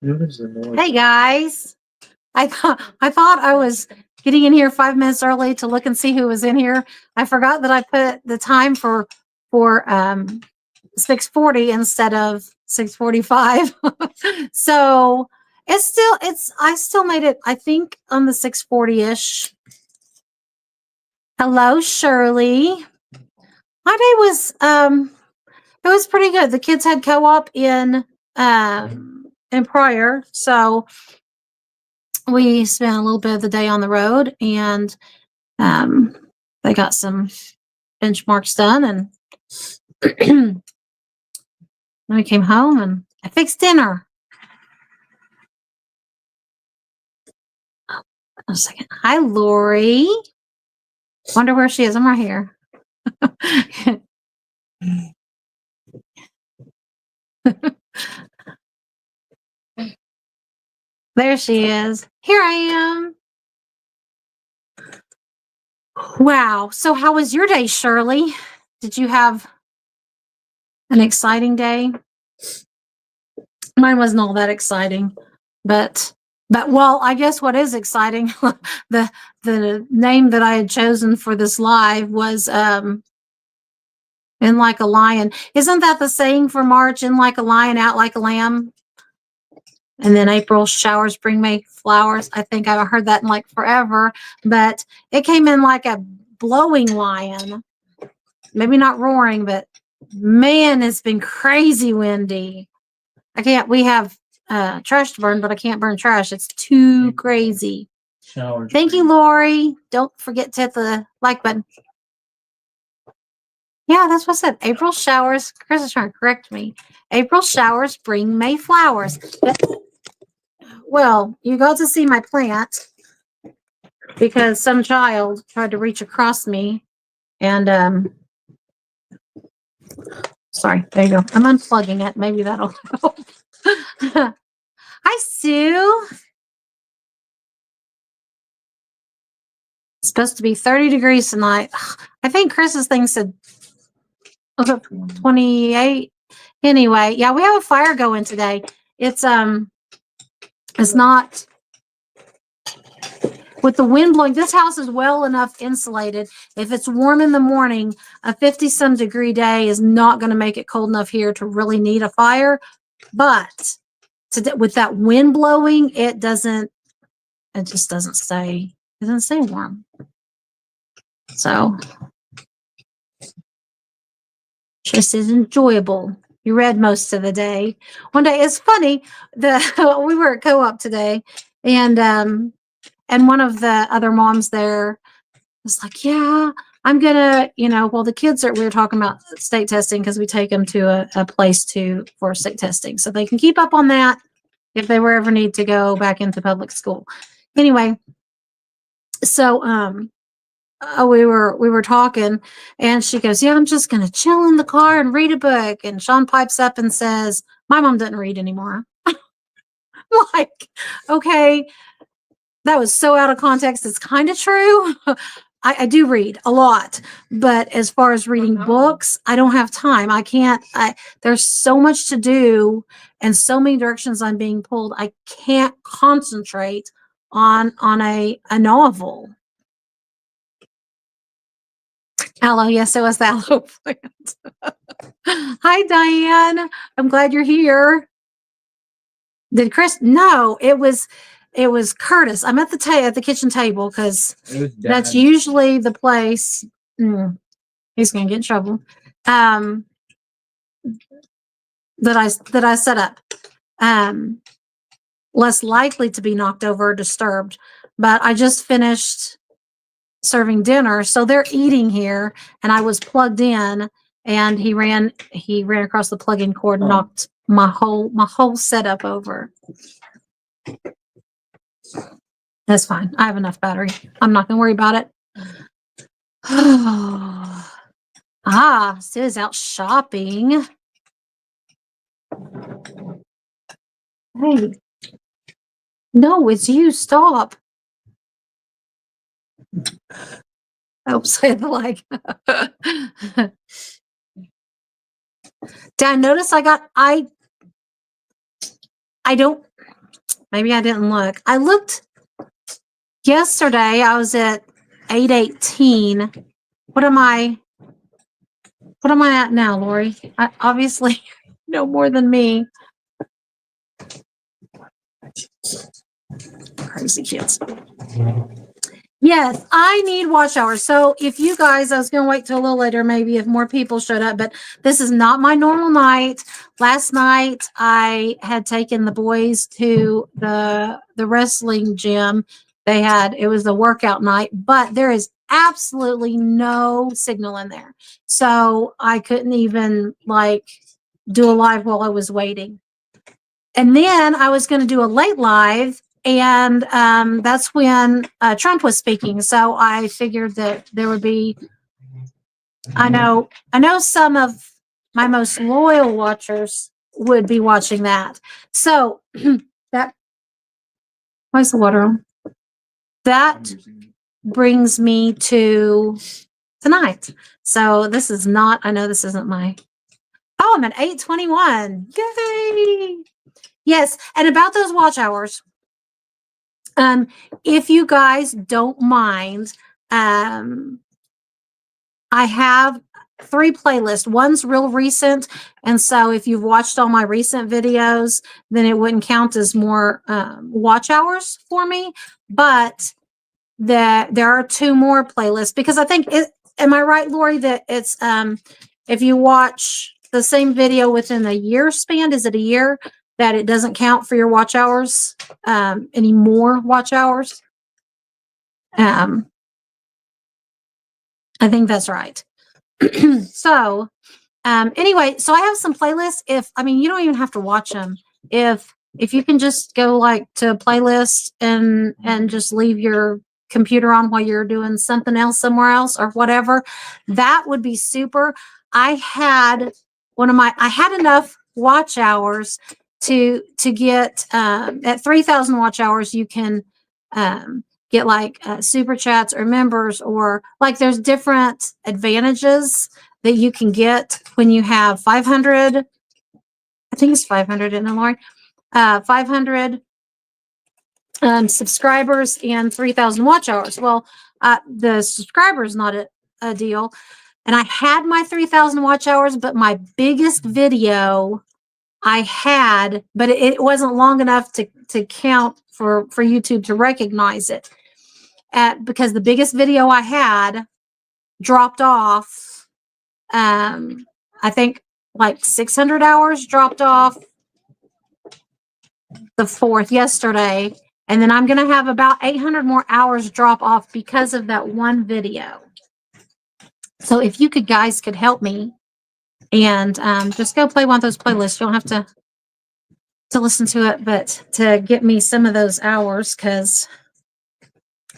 Hey guys, I thought I was getting in here 5 minutes early to look and see who was in here. I forgot that I put the time for 6:40 instead of 6:45. So it's I still made it, I think, on the 6:40-ish. Hello, Shirley. My day was it was pretty good. The kids had co-op in Pryor, so we spent a little bit of the day on the road, and um, they got some benchmarks done, and then we came home and I fixed dinner. A second. Hi, Lori. Wonder where she is. I'm right here. There she is. Here I am. Wow. So how was your day, Shirley? Did you have an exciting day? Mine wasn't all that exciting, but well, I guess what is exciting, the name that I had chosen for this live was In Like a Lion. Isn't that the saying for March? In like a lion, out like a lamb. And then April showers bring May flowers. I think I've heard that in like forever, but it came in like a blowing lion. Maybe not roaring, but man, it's been crazy windy. We have trash to burn, but I can't burn trash. It's too crazy. Showers. Thank you, Lori. Don't forget to hit the like button. Yeah, that's what I said. April showers. Chris is trying to correct me. April showers bring May flowers. Well, you got to see my plant because some child tried to reach across me, and sorry, there you go. I'm unplugging it. Maybe that'll help. Hi, Sue. It's supposed to be 30 degrees tonight. I think Chris's thing said 28. Anyway, yeah, we have a fire going today. It's not with the wind blowing. This house is well enough insulated. If it's warm in the morning, a 50-some degree day is not going to make it cold enough here to really need a fire. But with that wind blowing, it just doesn't stay warm. So just is enjoyable. You read most of the day. One day, it's funny, we were at co-op today, and one of the other moms there was like, yeah, I'm gonna, well, the kids we were talking about state testing because we take them to a place for state testing so they can keep up on that if they were ever need to go back into public school. Anyway, so we were talking, and she goes, yeah, I'm just gonna chill in the car and read a book. And Sean pipes up and says, my mom doesn't read anymore. Like, okay, that was so out of context. It's kind of true. I do read a lot, but as far as reading books, I don't have time. There's so much to do and so many directions I'm being pulled. I can't concentrate on a novel. Aloe, yes, it was the aloe plant. Hi, Diane. I'm glad you're here. Did Chris? No, it was Curtis. I'm at the kitchen table because that's usually the place. He's gonna get in trouble. That I set up. Less likely to be knocked over or disturbed. But I just finished serving dinner, so they're eating here, and I was plugged in, and he ran across the plug-in cord and knocked my whole setup over. That's fine. I have enough battery. I'm not gonna worry about it. Sue's out shopping. Hey, no, it's you. Stop. Oops, I like. Did I notice I I don't, maybe I didn't look. I looked yesterday. I was at 818. What am I at now, Lori? I obviously know more than me. Crazy kids. Yes, I need watch hours. So if you guys, I was going to wait till a little later, maybe if more people showed up, but this is not my normal night. Last night I had taken the boys to the wrestling gym. It was a workout night, but there is absolutely no signal in there. So I couldn't even do a live while I was waiting. And then I was going to do a late live, and that's when Trump was speaking. So I figured that there would be. I know some of my most loyal watchers would be watching that. So that. Where's the water on? That brings me to tonight. So this is not. I know this isn't my. Oh, I'm at 8:21. Yay! Yes, and about those watch hours, if you guys don't mind, I have 3 playlists. One's real recent, and so if you've watched all my recent videos, then it wouldn't count as more watch hours for me. But there are 2 more playlists because I think am I right, Lori, that it's if you watch the same video within a year span, is it a year, that it doesn't count for your watch hours, any more watch hours? I think that's right. So, anyway, so I have some playlists. You don't even have to watch them. If you can just go to playlist and just leave your computer on while you're doing something else somewhere else or whatever, that would be super. I had enough watch hours to get at 3,000 watch hours. You can get super chats or members, or there's different advantages that you can get when you have 500. I think it's 500 in Lori. 500 subscribers and 3,000 watch hours. Well, the subscriber is not a deal. And I had my 3,000 watch hours, but my biggest video I had, but it wasn't long enough to count for YouTube to recognize it. Because the biggest video I had dropped off. I think 600 hours dropped off the 4th yesterday. And then I'm going to have about 800 more hours drop off because of that one video. So if you guys could help me and just go play one of those playlists. You don't have to listen to it, but to get me some of those hours because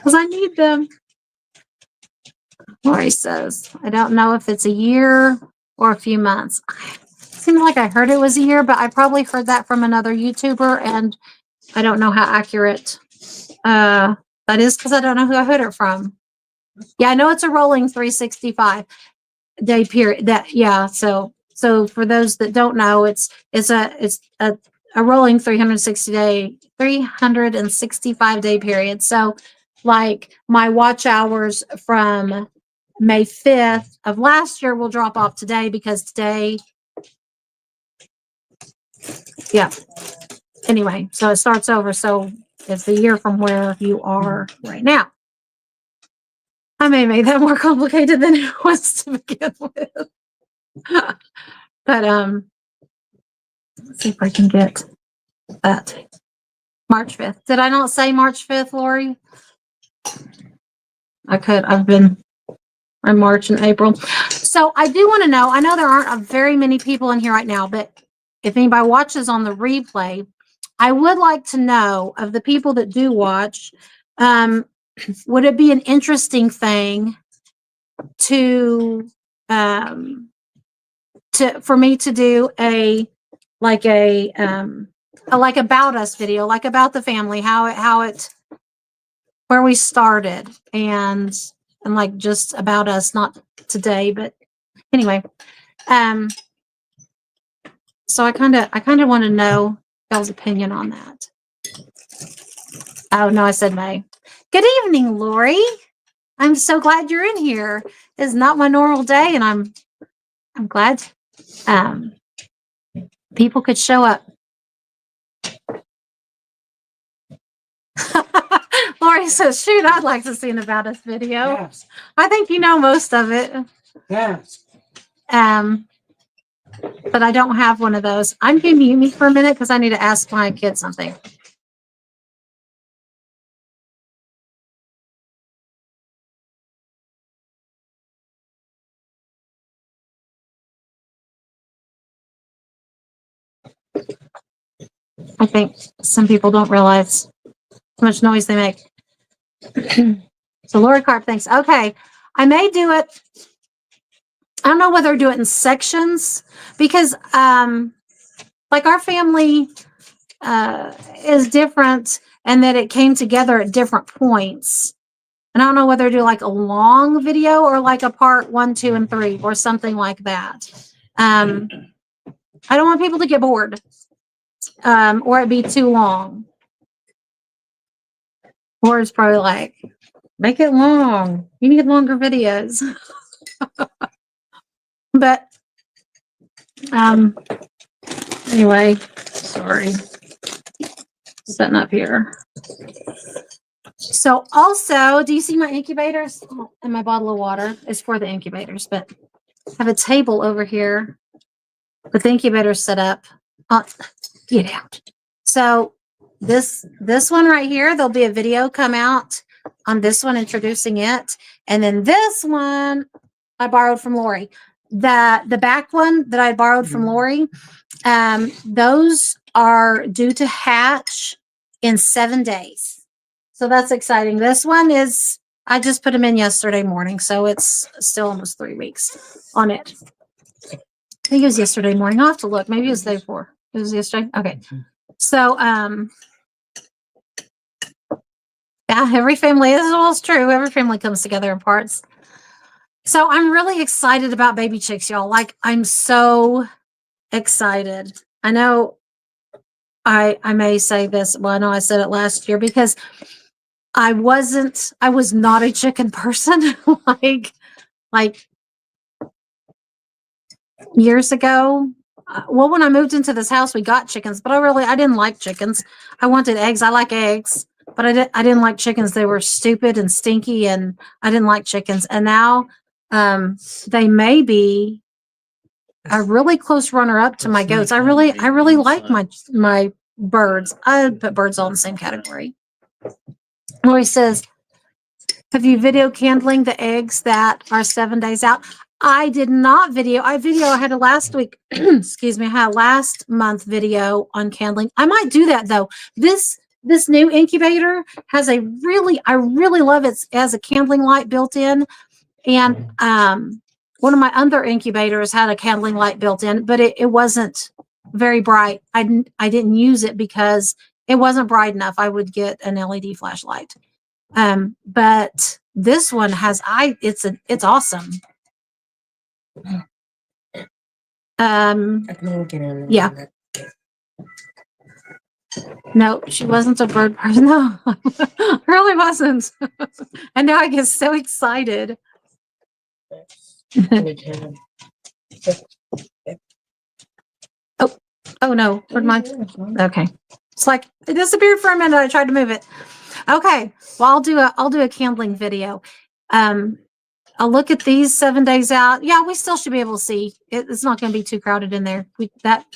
I need them. Lori says, I don't know if it's a year or a few months. Seems like I heard it was a year, but I probably heard that from another YouTuber, and I don't know how accurate that is because I don't know who I heard it from. Yeah, I know it's a rolling 365 day period. So for those that don't know, it's a rolling 365 day period. So my watch hours from May 5th of last year will drop off today because today. Yeah. Anyway, so it starts over. So it's a year from where you are right now. I may make that more complicated than it was to begin with. But let's see if I can get that. March 5th. Did I not say March 5th, Lori? I could. I'm March and April. So I do want to know, I know there aren't very many people in here right now, but if anybody watches on the replay, I would like to know, of the people that do watch, would it be an interesting thing for me to do a about us video, about the family, where we started, and just about us, not today, but anyway. So I kind of want to know y'all's opinion on that. Oh, no, I said May. Good evening, Lori. I'm so glad you're in here. It's not my normal day, and I'm glad people could show up. Lori says, shoot, I'd like to see an About Us video. Yes. I think you know most of it. Yes. But I don't have one of those. I'm going to mute me for a minute because I need to ask my kid something. I think some people don't realize how much noise they make. So Lori Carp thinks, okay, I may do it. I don't know whether to do it in sections because like our family is different and that it came together at different points. And I don't know whether to do like a long video or like a part 1, 2, and 3 or something like that. I don't want people to get bored or it be too long. Or it's probably like, make it long. You need longer videos. But anyway, sorry. Setting up here. So also, do you see my incubators? Oh, and my bottle of water is for the incubators, but I have a table over here with the incubators set up. Get out. So this one right here, there'll be a video come out on this one introducing it. And then this one I borrowed from Lori. The back one that I borrowed from Lori, those are due to hatch in 7 days. So that's exciting. This one is, I just put them in yesterday morning, so it's still almost 3 weeks on it. I think it was yesterday morning. I'll have to look. Maybe it was the day before. It was yesterday. Okay. So, yeah, every family, as well as true, every family comes together in parts. So I'm really excited about baby chicks, y'all. Like, I'm so excited. I know I may say this. Well, I know I said it last year because I was not a chicken person like years ago. Well, when I moved into this house, we got chickens, but I didn't like chickens. I wanted eggs. I like eggs, but I didn't like chickens. They were stupid and stinky, and I didn't like chickens. And now, they may be a really close runner up to my goats. I really like my birds. I put birds all in the same category. Lori says, have you video candling the eggs that are 7 days out? I did not video. I had a last week, excuse me, I had a last month video on candling. I might do that though. This new incubator has I really love it. It has a candling light built in. And one of my other incubators had a candling light built in, but it wasn't very bright. I didn't use it because it wasn't bright enough. I would get an LED flashlight. But this one has it's awesome. Yeah. No, she wasn't a bird person. No, really wasn't. And now I get so excited. Oh no, where'd my, okay. It's like it disappeared for a minute. I tried to move it. Okay. Well, I'll do a candling video. I'll look at these 7 days out. Yeah, we still should be able to see. It's not going to be too crowded in there. That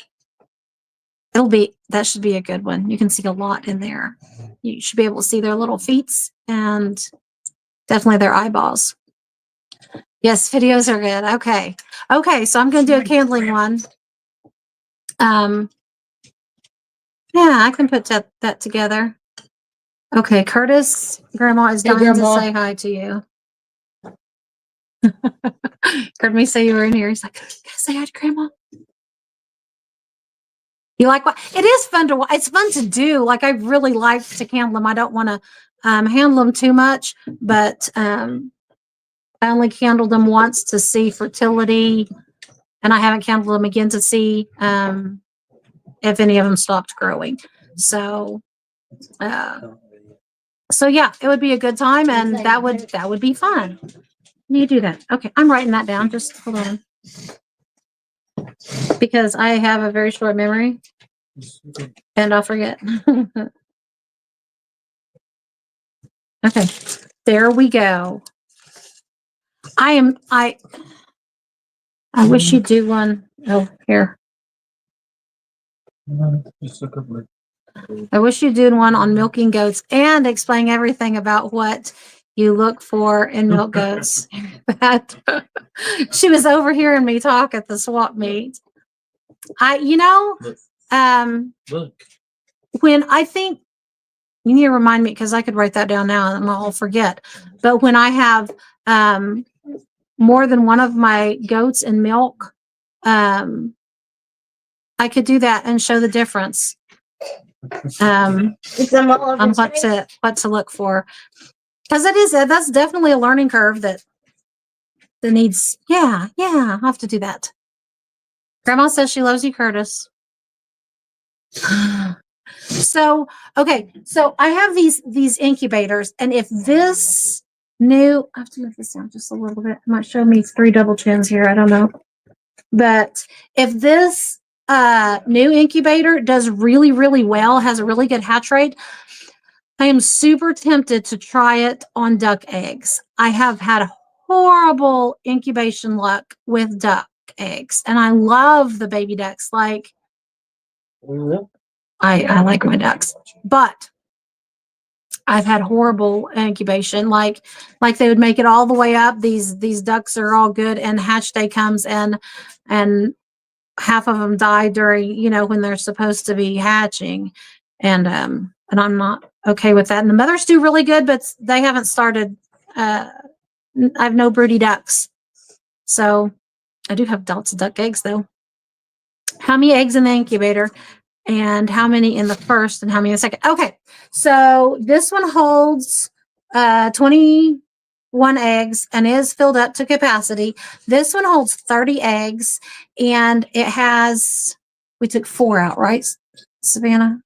should be a good one. You can see a lot in there. You should be able to see their little feet and definitely their eyeballs. Yes, videos are good. Okay. Okay, so I'm going to do a candling one. Yeah, I can put that together. Okay, Curtis, Grandma is dying to say hi to you. Heard me say you were in here. He's like, say hi to Grandma. You like what? It is fun to watch. It's fun to do. Like, I really like to candle them. I don't want to handle them too much, but I only candled them once to see fertility, and I haven't candled them again to see if any of them stopped growing. So yeah, it would be a good time, and that would be fun. You do that. Okay, I'm writing that down. Just hold on, because I have a very short memory and I'll forget. Okay, there we go. I wish you'd do one. Oh, here. I wish you did one on milking goats and explain everything about what you look for in milk goats. That she was overhearing me talk at the swap meet. When I think, you need to remind me, because I could write that down now and I'll forget. But when I have more than one of my goats in milk, I could do that and show the difference. On what to look for, because that's definitely a learning curve that needs. Yeah, I'll have to do that. Grandma says she loves you, Curtis. So okay, so I have these incubators, and if this new, I have to move this down just a little bit. It might show me 3 double chins here. I don't know, but if this new incubator does really, really well, has a really good hatch rate, I am super tempted to try it on duck eggs. I have had horrible incubation luck with duck eggs, and I love the baby ducks. Like, I like my ducks, but I've had horrible incubation. Like they would make it all the way up. These ducks are all good, and hatch day comes, and half of them die during, when they're supposed to be hatching. And I'm not okay with that. And the mothers do really good, but they haven't started. I have no broody ducks. So I do have lots of duck eggs though. How many eggs in the incubator, and how many in the first, and how many in the second? Okay. So this one holds 21 eggs and is filled up to capacity. This one holds 30 eggs, and it has, we took 4 out, right, Savannah?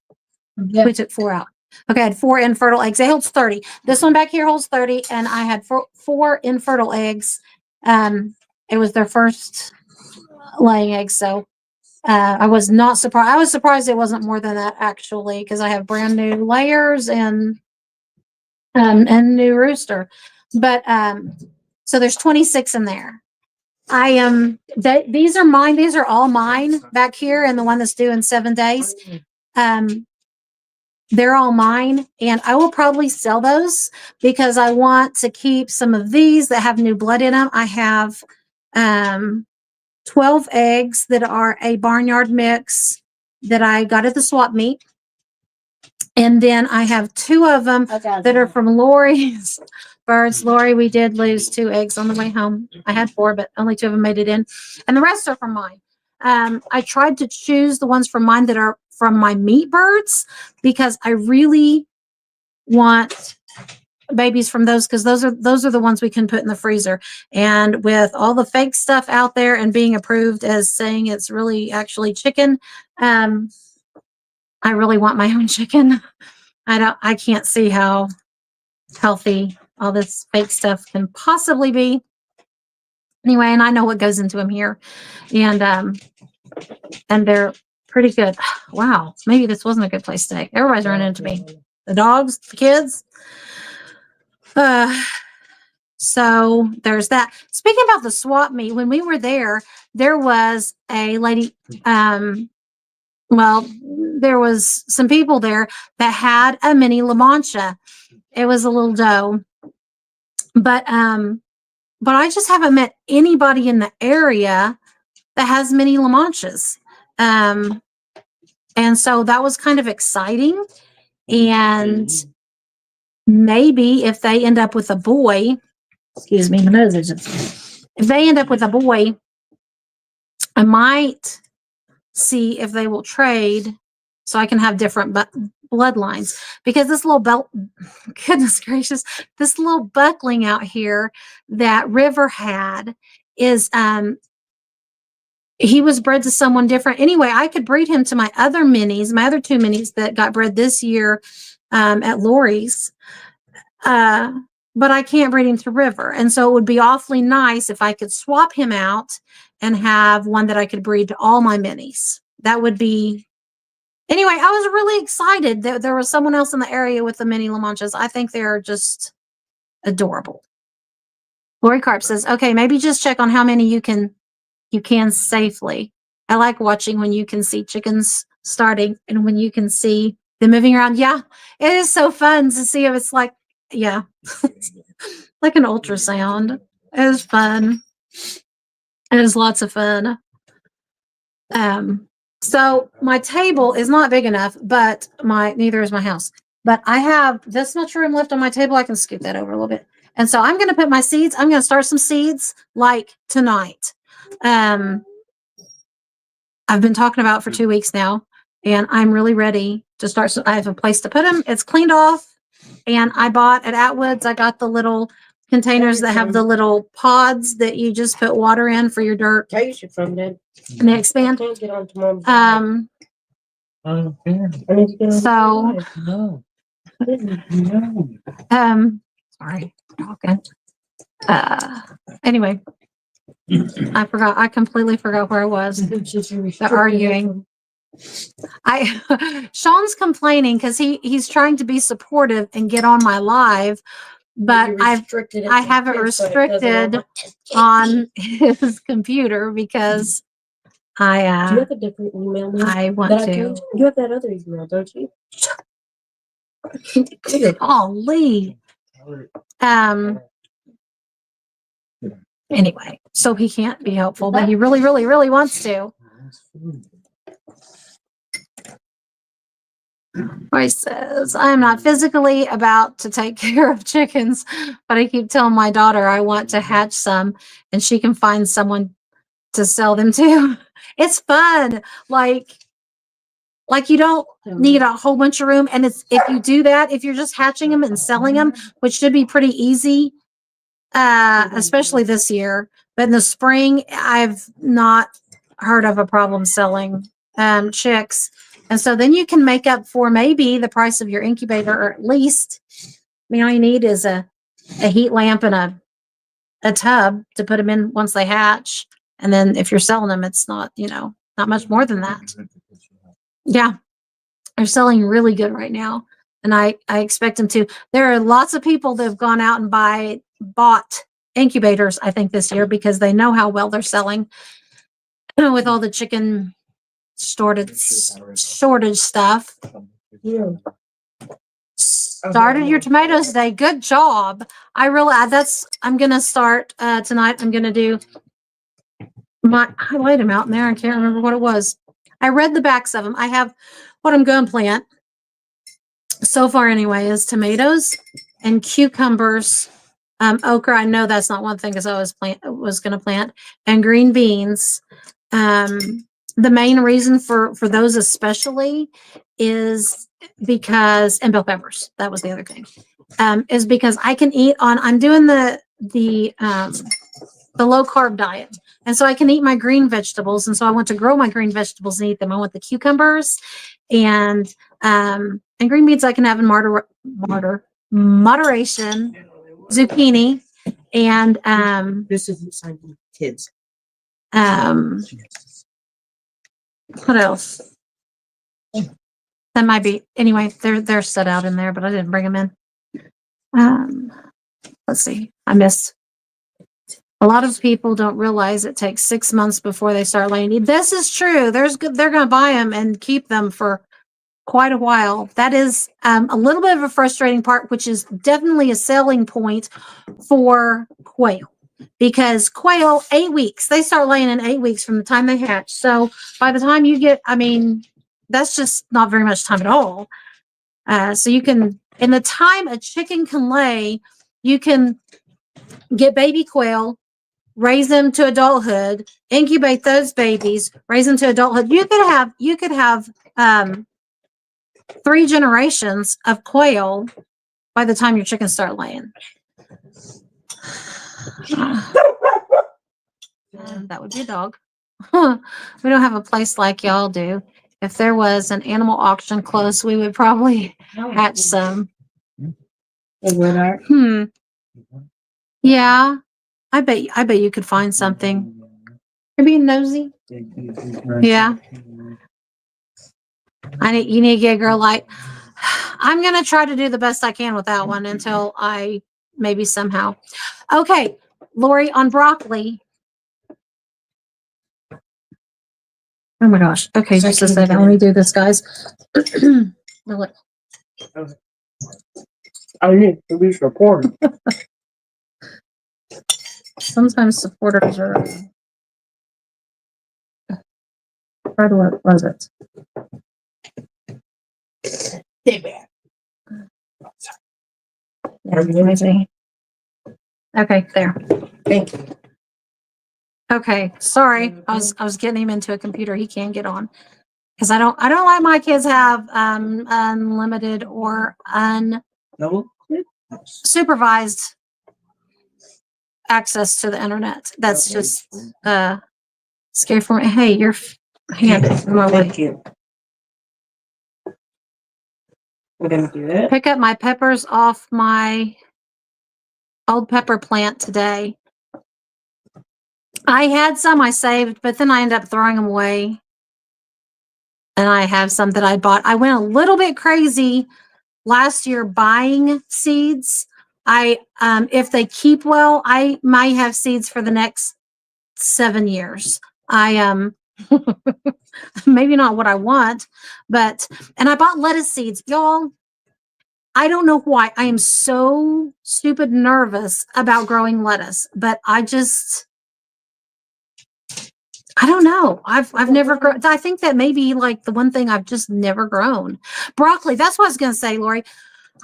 Yeah. We took 4 out. Okay, I had 4 infertile eggs. It holds 30. This one back here holds 30, and I had 4 infertile eggs. It was their first laying eggs, so I was not surprised. I was surprised it wasn't more than that, actually, because I have brand new layers and new rooster. But so there's 26 in there. These are mine. These are all mine back here, and the one that's due in 7 days. They're all mine, and I will probably sell those because I want to keep some of these that have new blood in them. I have 12 eggs that are a barnyard mix that I got at the swap meet. And then I have 2 of them that are from Lori's birds. Lori, we did lose 2 eggs on the way home. I had 4, but only 2 of them made it in. And the rest are from mine. I tried to choose the ones from mine that are from my meat birds because I really want babies from those, because those are the ones we can put in the freezer. And with all the fake stuff out there and being approved as saying it's really actually chicken, I really want my own chicken. I can't see how healthy all this fake stuff can possibly be. Anyway, and I know what goes into them here, and they're pretty good. Wow, maybe this wasn't a good place to stay. Everybody's running into me. The dogs, the kids. So there's that. Speaking about the swap meet, when we were there was a lady, there was some people there that had a mini La Mancha. It was a little doe, but I just haven't met anybody in the area that has mini La Manchas. And so that was kind of exciting. And maybe if they end up with a boy, excuse me, my nose is just, if they end up with a boy, I might see if they will trade so I can have different bloodlines, because this little goodness gracious, this little buckling out here that River had is he was bred to someone different. Anyway, I could breed him to my other minis, my other 2 minis that got bred this year at Lori's. But I can't breed him to River. And so it would be awfully nice if I could swap him out and have one that I could breed to all my minis. That would be, anyway, I was really excited that there was someone else in the area with the mini La Manchas. I think they're just adorable. Lori Carp says, okay, maybe just check on how many you can safely. I like watching when you can see chickens starting and when you can see them moving around. Yeah, it is so fun to see if it's like, yeah, like an ultrasound. It is fun. It is lots of fun. So my table is not big enough, but neither is my house. But I have this much room left on my table. I can scoot that over a little bit. And so I'm going to put my seeds. I'm going to start some seeds like tonight. I've been talking about for 2 weeks now, and I'm really ready to start. So I have a place to put them. It's cleaned off, and I bought at Atwoods. I got the little containers that have the little pods that you just put water in for your dirt. Taste it from them. And they expand. Can't get on to Mom's So, No. sorry, talking. Anyway, I completely forgot where I was. The arguing. Sean's complaining because he's trying to be supportive and get on my live, but I have it restricted on his computer because Do you have a different email now? I want that I to. can? You have that other email, don't you? Golly. Anyway, so he can't be helpful, but he really, really, really wants to. Bryce says, I am not physically about to take care of chickens, but I keep telling my daughter I want to hatch some and she can find someone to sell them to. It's fun. Like you don't need a whole bunch of room. And if you do that, if you're just hatching them and selling them, which should be pretty easy, especially this year, but in the spring, I've not heard of a problem selling chicks. And so then you can make up for maybe the price of your incubator, or at least, all you need is a heat lamp and a tub to put them in once they hatch. And then if you're selling them, it's not, not much more than that. Yeah. They're selling really good right now. And I expect them to. There are lots of people that have gone out and bought incubators, I think, this year because they know how well they're selling with all the chicken shortage stuff. Yeah. Started your tomatoes today. Good job. I'm going to start tonight. I'm going to do I laid them out in there. I can't remember what it was. I read the backs of them. I have what I'm going to plant so far anyway is tomatoes and cucumbers, okra. I know that's not one thing because I was going to plant, and green beans. The main reason for those especially is because, and bell peppers, that was the other thing, is because I can eat I'm doing the low carb diet. And so I can eat my green vegetables. And so I want to grow my green vegetables and eat them. I want the cucumbers and green beans I can have in moderation, zucchini, and This isn't something kids. What else? That might be, anyway, they're set out in there, but I didn't bring them in. Let's see. I missed. A lot of people don't realize it takes 6 months before they start laying. This is true. They're going to buy them and keep them for quite a while. That is a little bit of a frustrating part, which is definitely a selling point for quail. Because quail, 8 weeks, they start laying in 8 weeks from the time they hatch. So by the time you get, that's just not very much time at all. So you can, in the time a chicken can lay, you can get baby quail, raise them to adulthood, incubate those babies, raise them to adulthood. You could have 3 generations of quail by the time your chickens start laying. That would be a dog. We don't have a place like y'all do. If there was an animal auction close, we would probably hatch some. And what are? Yeah. I bet you could find something. You're being nosy. Yeah. You need to get a girl like, I'm going to try to do the best I can with that one until I maybe somehow. Okay. Lori, on broccoli. Oh my gosh. Okay. Just a second. Let me do this, guys. Look. I need to be supported. Sometimes supporters are. What was it? Yeah, maybe. Okay, there. Thank you. Okay, sorry. I was getting him into a computer he can't get on. Because I don't like my kids have unlimited or unsupervised access to the internet. That's just scary for me. Hey, your hand is in my way. Thank you. We're gonna do that. Pick up my peppers off my old pepper plant today. I had some I saved, but then I ended up throwing them away. And I have some that I bought. I went a little bit crazy last year buying seeds. If they keep well, I might have seeds for the next 7 years. Maybe not what I want, and I bought lettuce seeds, y'all. I don't know why I am so stupid nervous about growing lettuce, but I don't know. I've never grown. I think that may be like the one thing I've just never grown. Broccoli. That's what I was going to say, Lori.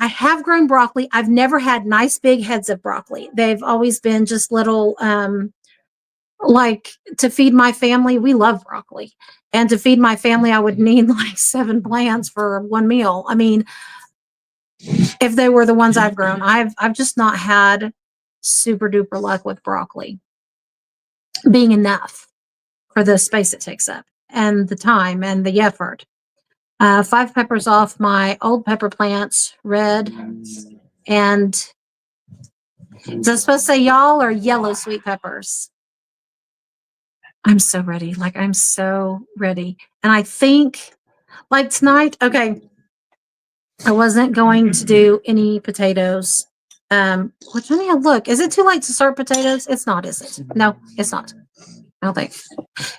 I have grown broccoli. I've never had nice big heads of broccoli. They've always been just little, like to feed my family. We love broccoli. And to feed my family, I would need like 7 plants for one meal. I mean, if they were the ones I've grown, I've just not had super duper luck with broccoli being enough for the space it takes up and the time and the effort. 5 peppers off my old pepper plants, red, and is that supposed to say y'all or yellow sweet peppers? I'm so ready. Like, I'm so ready. And I think, like tonight, okay, I wasn't going to do any potatoes. Which I need to look. Is it too late to start potatoes? It's not, is it? No, it's not. I don't think.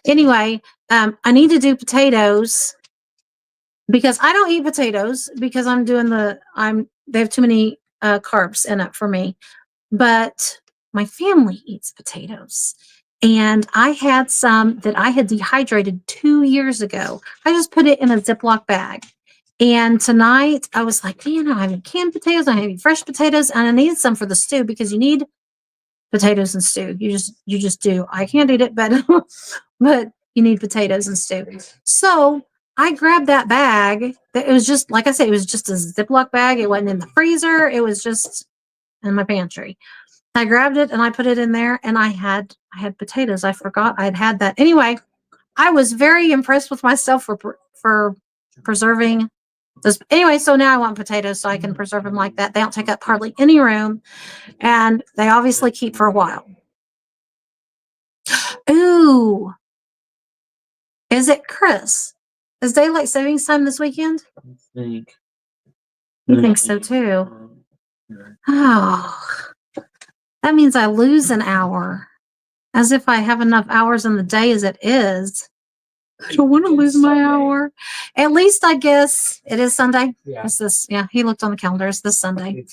Anyway, I need to do potatoes because I don't eat potatoes because they have too many carbs in it for me. But my family eats potatoes. And I had some that I had dehydrated 2 years ago. I just put it in a Ziploc bag. And tonight I was like, man, I have canned potatoes, I have any fresh potatoes, and I needed some for the stew because you need potatoes and stew. You just do. I can't eat it, but but you need potatoes and stew. So I grabbed that bag. It was just, like I said, it was just a Ziploc bag. It wasn't in the freezer. It was just in my pantry. I grabbed it and I put it in there, and I had potatoes. I forgot I'd had that. Anyway, I was very impressed with myself for preserving this. Anyway, so now I want potatoes so I can preserve them like that. They don't take up hardly any room, and they obviously keep for a while. Ooh, is it Chris? Is daylight savings time this weekend? You think so too? Oh, that means I lose an hour. As if I have enough hours in the day as it is. I don't want to lose my hour. At least I guess it is Sunday. Yeah. Yeah, he looked on the calendar. It's this Sunday.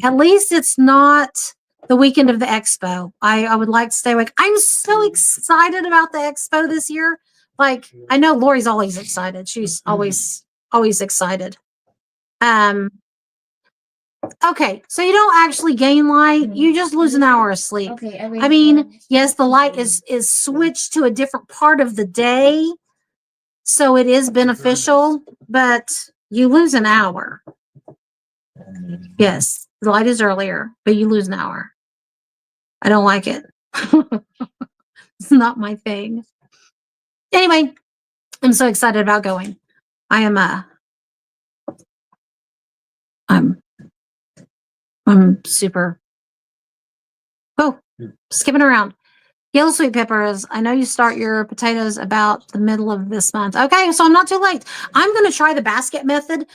At least it's not the weekend of the expo. I would like to stay awake. I'm so excited about the expo this year. Like, I know Lori's always excited. She's always excited. Okay, so you don't actually gain light. You just lose an hour of sleep. Okay, I mean, yes, the light is switched to a different part of the day, so it is beneficial, but you lose an hour. Yes, the light is earlier, but you lose an hour. I don't like it. It's not my thing. Anyway, I'm so excited about going. I am I'm super skipping around. Yellow sweet peppers. I know you start your potatoes about the middle of this month. Okay, so I'm not too late. I'm going to try the basket method,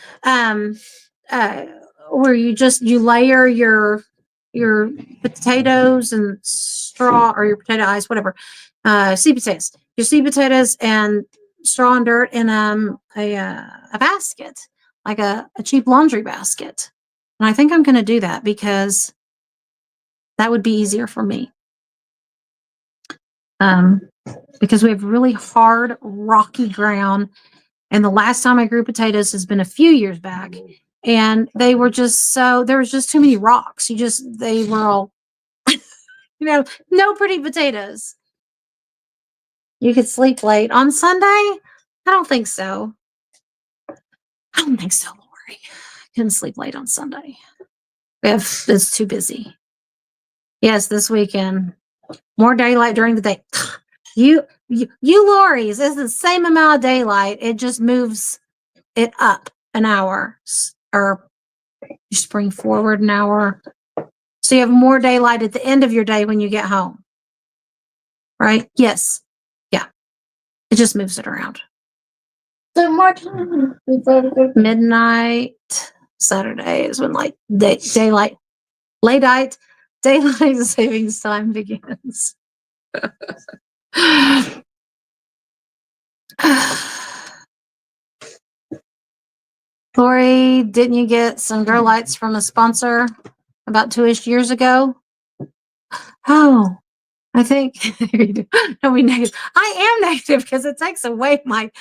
where you layer your potatoes and straw, or your potato eyes, whatever. Seed potatoes. Your seed potatoes and straw and dirt in a basket, like a cheap laundry basket. And I think I'm going to do that because that would be easier for me. Because we have really hard, rocky ground. And the last time I grew potatoes has been a few years back. And they were just there was just too many rocks. They were all, no pretty potatoes. You could sleep late on Sunday? I don't think so. Lori. I couldn't sleep late on Sunday. It's too busy. Yes, this weekend. More daylight during the day. You Lori's is the same amount of daylight. It just moves it up an hour, or you spring forward an hour. So you have more daylight at the end of your day when you get home. Right? Yes. Yeah. It just moves it around. So more time. Midnight Saturday is when daylight savings time begins. Lori, didn't you get some grow lights from a sponsor about 2-ish years ago? Oh, I think don't be negative. I am negative because it takes away my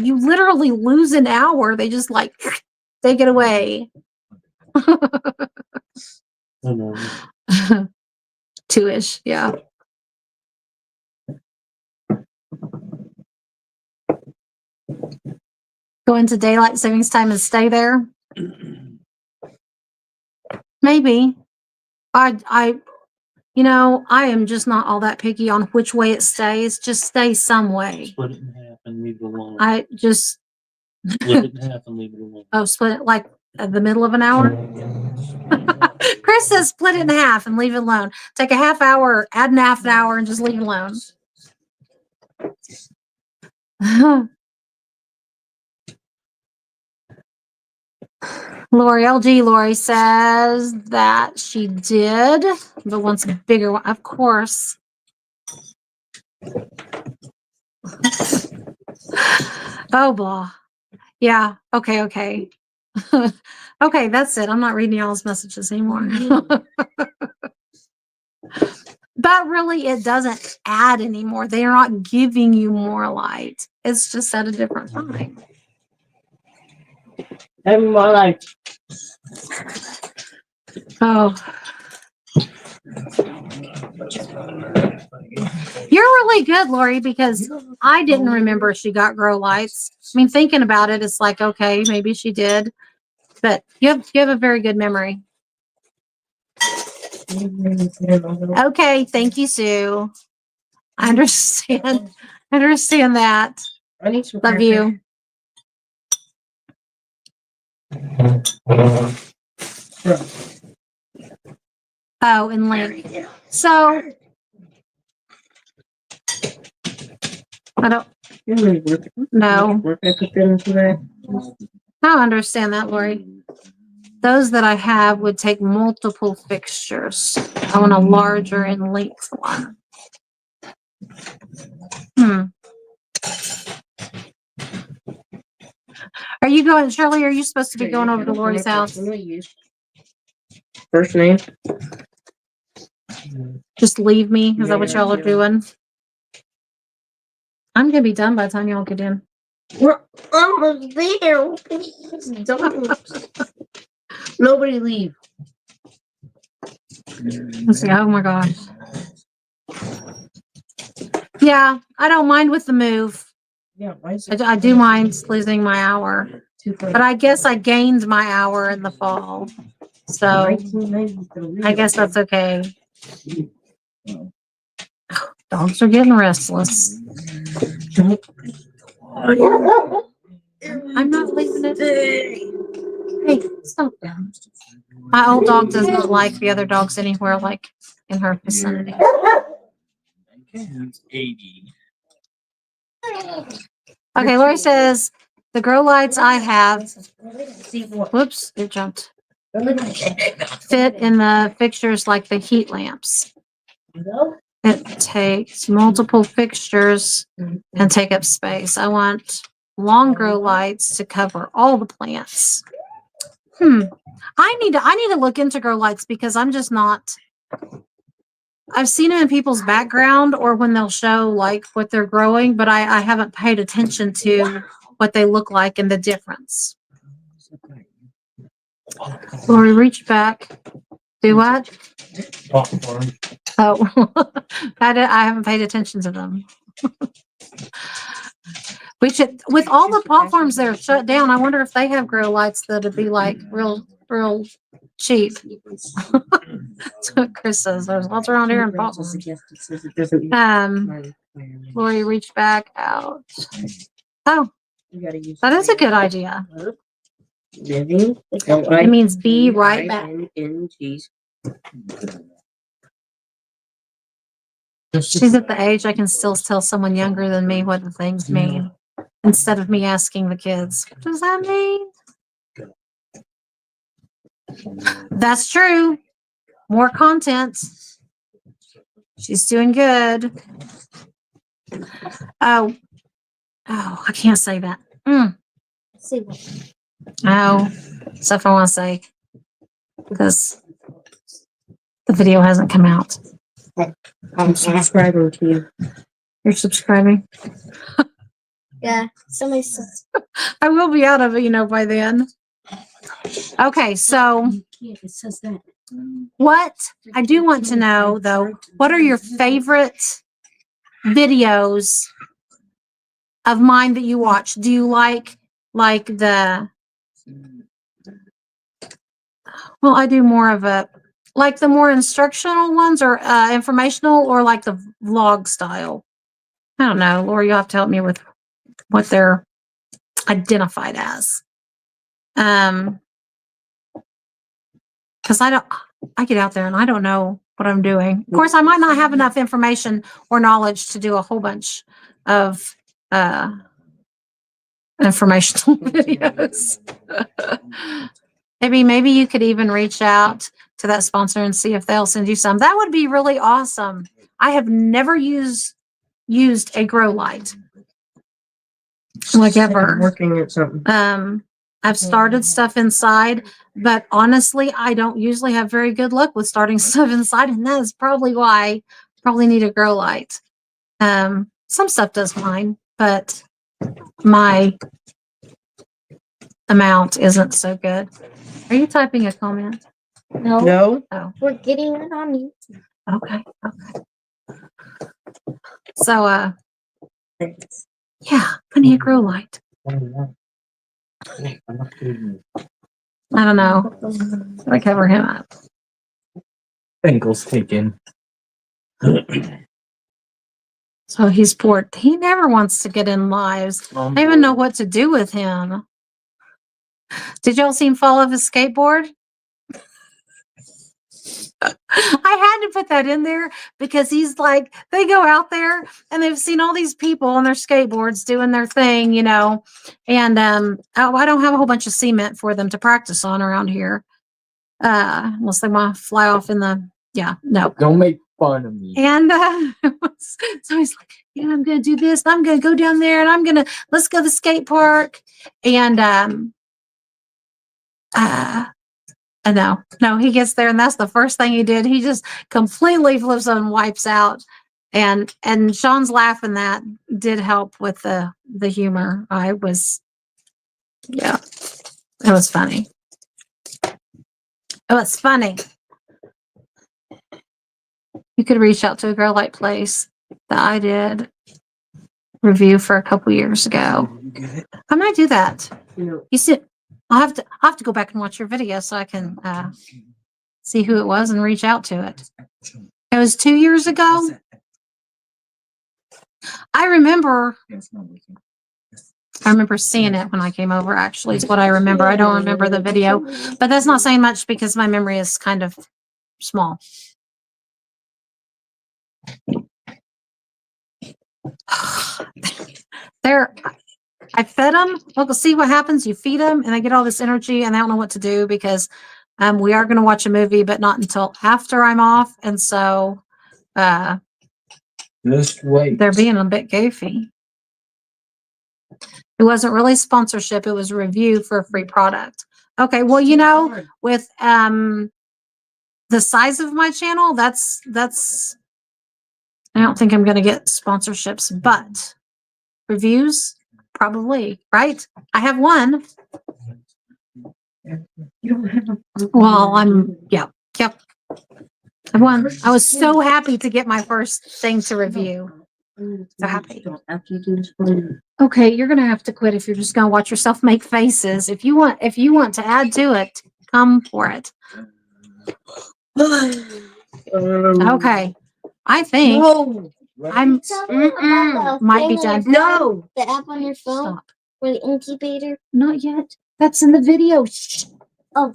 you literally lose an hour. They just take it away. 2-ish, yeah. Go into daylight savings time and stay there? Maybe. I am just not all that picky on which way it stays. Just stay some way. Split it in half and leave it alone. Split it in half and leave it alone. Oh, split it like at the middle of an hour? Chris says split it in half and leave it alone. Take a half hour, add an half an hour, and just leave it alone. Lori says that she did, but wants a bigger one. Of course. Oh, blah. Yeah. Okay. Okay, that's it. I'm not reading y'all's messages anymore. But really, it doesn't add anymore. They are not giving you more light. It's just at a different time. And more like. Oh. You're really good, Lori, because I didn't remember she got grow lights. I mean, thinking about it, it's like, okay, maybe she did. But you have a very good memory. Okay, thank you, Sue. I understand. That. I need some. Love you. Oh, and Link. So I don't know. I understand that, Lori. Those that I have would take multiple fixtures. I want a larger and length one. Are you going, Shirley? Are you supposed to be going over to Lori's house? First name? Just leave me? Is that what y'all are doing? I'm gonna be done by the time y'all get in. We're almost there. Please don't. Nobody leave. Let's see. Oh my gosh. Yeah, I don't mind with the move. Yeah, I do mind losing my hour, but I guess I gained my hour in the fall, so I guess that's okay. Dogs are getting restless. I'm not leaving it. Hey, stop. My old dog does not like the other dogs anywhere like in her vicinity. It's 80. Okay, Lori says the grow lights I have, whoops, it jumped, fit in the fixtures like the heat lamps. It takes multiple fixtures and take up space. I want long grow lights to cover all the plants. I need to look into grow lights because I'm just not. I've seen them in people's background or when they'll show like what they're growing, but I haven't paid attention to what they look like and the difference. Lori, reach back. Do what? Popcorn. Oh, I haven't paid attention to them. We should, with all the pot farms that are shut down, I wonder if they have grow lights that'd be like real cheap. That's what Chris says. There's lots around here in pot farms. Lori, reach back out. Oh, that is a good idea. It means be right back. She's at the age I can still tell someone younger than me what the things mean instead of me asking the kids, what does that mean? That's true. More content. She's doing good. Oh, I can't say that. Oh, stuff I want to say because the video hasn't come out. I'm subscribing to you. You're subscribing? Yeah, somebody says I will be out of it, by then. Okay, so It says that. what I do want to know though, what are your favorite videos of mine that you watch? Do you like the, well, I do more of like the more instructional ones or informational or like the vlog style? I don't know. Laura, you'll have to help me with what they're identified as. Because I get out there and I don't know what I'm doing. Of course, I might not have enough information or knowledge to do a whole bunch of informational videos. Maybe you could even reach out to that sponsor and see if they'll send you some. That would be really awesome. I have never used a grow light. Like ever. Working at something. I've started stuff inside, but honestly, I don't usually have very good luck with starting stuff inside, and that is probably why I probably need a grow light. Some stuff does fine, but my amount isn't so good. Are you typing a comment? no. No. We're getting it on you. Okay. So, yeah, I need a grow light. I don't know. I cover him up. Ankles taken. So he's poor. He never wants to get in lives. I don't even know what to do with him. Did y'all see him fall off his skateboard? I had to put that in there because he's like, they go out there and they've seen all these people on their skateboards doing their thing, and I don't have a whole bunch of cement for them to practice on around here. Unless they want to fly off in the, no. Don't make fun of me. And so he's like, I'm going to do this. I'm going to go down there and let's go to the skate park. And no, he gets there and that's the first thing he did. He just completely flips and wipes out. And Sean's laughing. That did help with the humor. It was funny. It was funny. You could reach out to a Grow Light Place that I did review for a couple years ago. I might do that. You see, I'll have to go back and watch your video so I can see who it was and reach out to it. It was 2 years ago. I remember seeing it when I came over, actually, is what I remember. I don't remember the video, but that's not saying much because my memory is kind of small. I fed them. Well, we'll see what happens. You feed them and they get all this energy and I don't know what to do because we are going to watch a movie, but not until after I'm off. And so Just wait. they're being a bit goofy. It wasn't really sponsorship. It was a review for a free product. Okay. Well, you know, with the size of my channel, that's I don't think I'm going to get sponsorships, but reviews, probably, right? I have one. You don't have a. Well, yep. I won. I was so happy to get my first thing to review. So happy. After you do this one. Okay, you're gonna have to quit if you're just gonna watch yourself make faces. If you want to add to it, come for it. Okay. I think No, I'm Tell me about the might be thing on done. your phone, no. The app on your phone Stop. for the incubator. Not yet. That's in the video. Shh. Oh.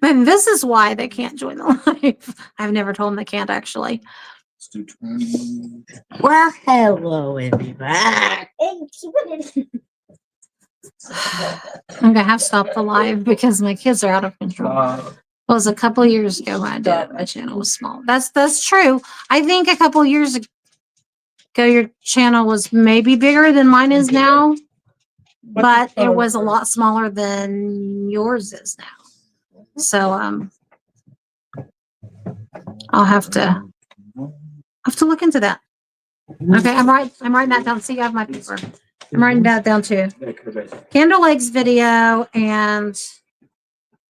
And this is why they can't join the live. I've never told them they can't actually. Let's do 20. Well, hello, everybody. Incubator. I'm gonna have to stop the live because my kids are out of control. It was a couple years ago when I did it. My channel was small. That's true. I think a couple years ago your channel was maybe bigger than mine is now, but it was a lot smaller than yours is now. So I'll have to look into that. Okay, I'm writing that down. See, I have my paper. I'm writing that down too. Candle Lakes video and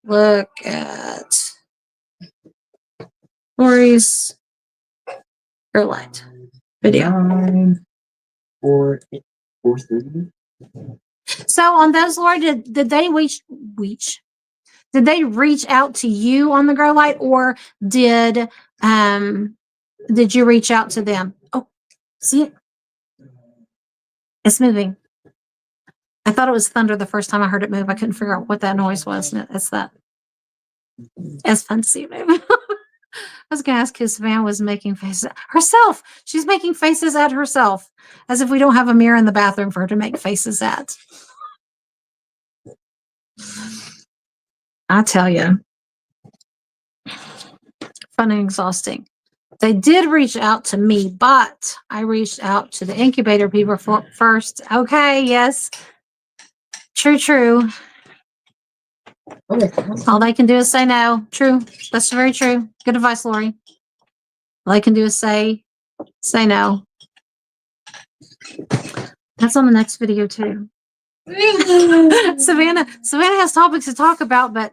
look at Lori's Girl Light video. 4:30. So on those, Lori, did they did they reach out to you on the Grow Light, or did you reach out to them? Oh, see it? It's moving. I thought it was thunder the first time I heard it move. I couldn't figure out what that noise was. And it's that. It's fun to see it move. I was going to ask who Savannah was making faces at. Herself. She's making faces at herself, as if we don't have a mirror in the bathroom for her to make faces at. I tell you, fun and exhausting. They did reach out to me, but I reached out to the incubator people first. Okay, yes. True. All they can do is say no. True. That's very true. Good advice, Lori. All they can do is say no. That's on the next video too. Savannah has topics to talk about, but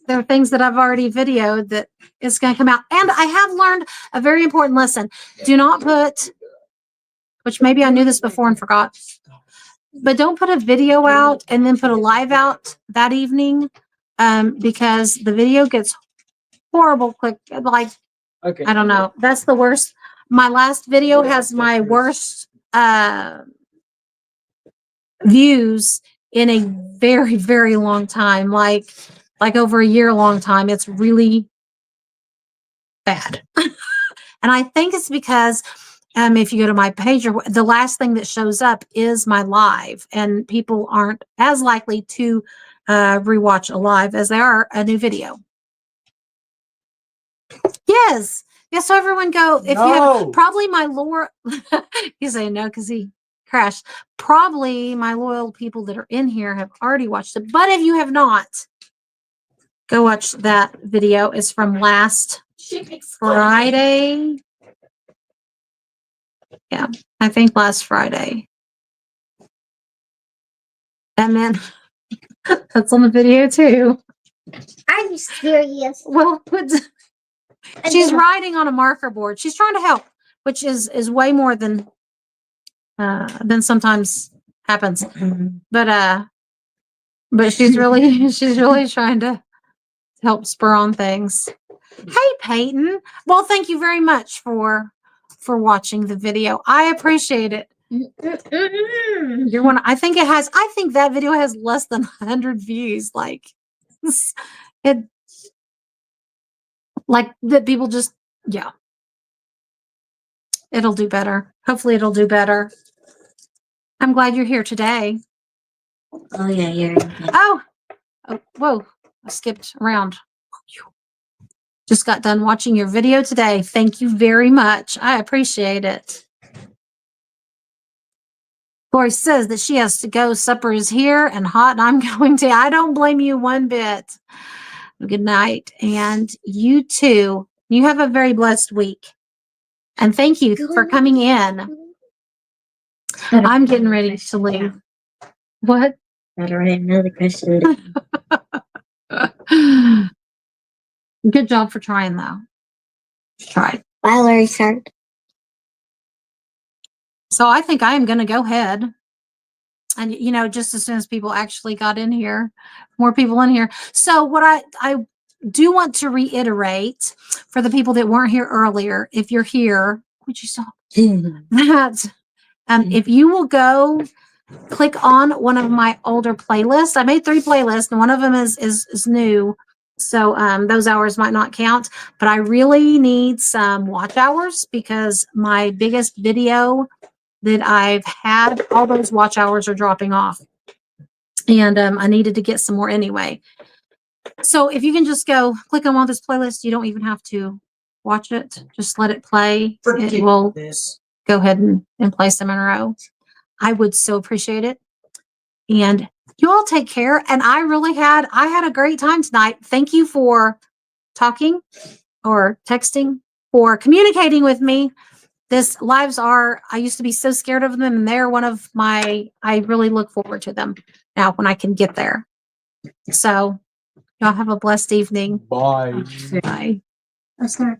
there are things that I've already videoed that is going to come out. And I have learned a very important lesson. Do not put, which maybe I knew this before and forgot, but don't put a video out and then put a live out that evening, because the video gets horrible quick. Like, Okay. I don't know. That's the worst. My last video has my worst views in a very, very long time, like over a year long time. It's really bad. And I think it's because if you go to my page, the last thing that shows up is my live, and people aren't as likely to rewatch a live as they are a new video. Yes. So everyone go, if you have, probably my you say no because he crashed. Probably my loyal people that are in here have already watched it. But if you have not, go watch that video. It's from last Friday. Yeah, I think last Friday. And then that's on the video too. Are you serious? Well, she's writing on a marker board. She's trying to help, which is way more than sometimes happens. But she's really trying to help spur on things. Hey, Peyton. Well, thank you very much for for watching the video. I appreciate it. You're one. I think that video has less than 100 views. Like it, like that people just, yeah. It'll do better. Hopefully it'll do better. I'm glad you're here today. Oh yeah, you're. Oh, whoa. I skipped around. Just got done watching your video today. Thank you very much. I appreciate it. Lori says that she has to go. Supper is here and hot, and I'm going to. I don't blame you one bit. Good night. And you too. You have a very blessed week. And thank you for coming in. I'm getting ready to leave. What? Gotta write another question. Good job for trying, though. Tried. Bye, Larry Shark. So I think I am going to go ahead. And, you know, just as soon as people actually got in here, more people in here. So what I do want to reiterate for the people that weren't here earlier, if you're here, would you stop? That if you will go click on one of my older playlists. I made 3 playlists and one of them is new. So those hours might not count, but I really need some watch hours because my biggest video that I've had, all those watch hours are dropping off. And I needed to get some more anyway. So if you can just go click on one of this playlist, you don't even have to watch it. Just let it play. It will go ahead and play some in a row. I would so appreciate it. And you all take care. And I had a great time tonight. Thank you for talking or texting or communicating with me. I used to be so scared of them, and they're one of I really look forward to them now when I can get there. So y'all have a blessed evening. Bye. Bye. That's not